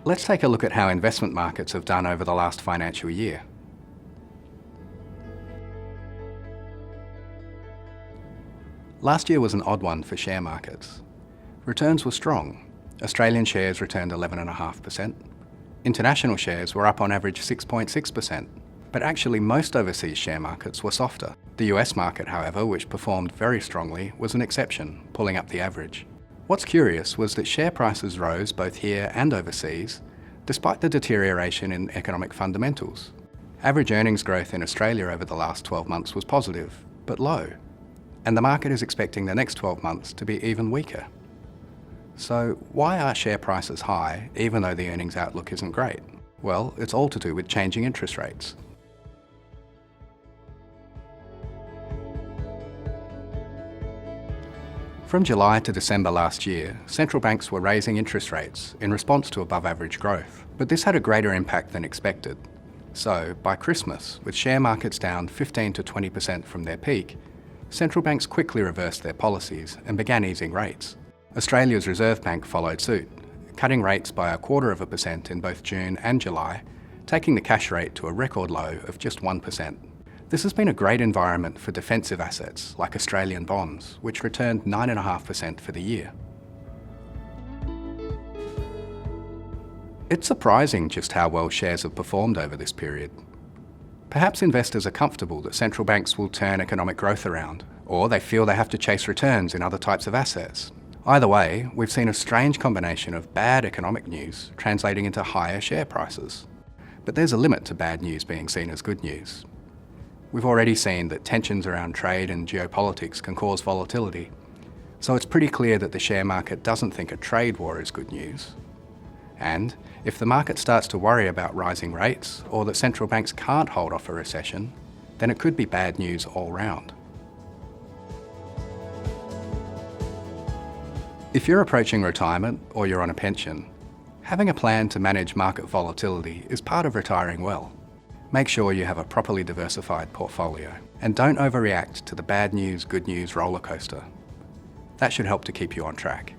Let's take a look at how investment markets have done over the last financial year. Last year was an odd one for share markets. Returns were strong. Australian shares returned 11.5%. International shares were up on average 6.6%. But actually most overseas share markets were softer. The US market, however, which performed very strongly, was an exception, pulling up the average. What's curious was that share prices rose both here and overseas, despite the deterioration in economic fundamentals. Average earnings growth in Australia over the last 12 months was positive, but low. And the market is expecting the next 12 months to be even weaker. So why are share prices high, even though the earnings outlook isn't great? Well, it's all to do with changing interest rates. From July to December last year, central banks were raising interest rates in response to above-average growth. But this had a greater impact than expected. So, by Christmas, with share markets down 15 to 20% from their peak, central banks quickly reversed their policies and began easing rates. Australia's Reserve Bank followed suit, cutting rates by 0.25% in both June and July, taking the cash rate to a record low of just 1%. This has been a great environment for defensive assets like Australian bonds, which returned 9.5% for the year. It's surprising just how well shares have performed over this period. Perhaps investors are comfortable that central banks will turn economic growth around, or they feel they have to chase returns in other types of assets. Either way, we've seen a strange combination of bad economic news translating into higher share prices. But there's a limit to bad news being seen as good news. We've already seen that tensions around trade and geopolitics can cause volatility, so it's pretty clear that the share market doesn't think a trade war is good news. And if the market starts to worry about rising rates, or that central banks can't hold off a recession, then it could be bad news all round. If you're approaching retirement or you're on a pension, having a plan to manage market volatility is part of retiring well. Make sure you have a properly diversified portfolio and don't overreact to the bad news, good news roller coaster. That should help to keep you on track.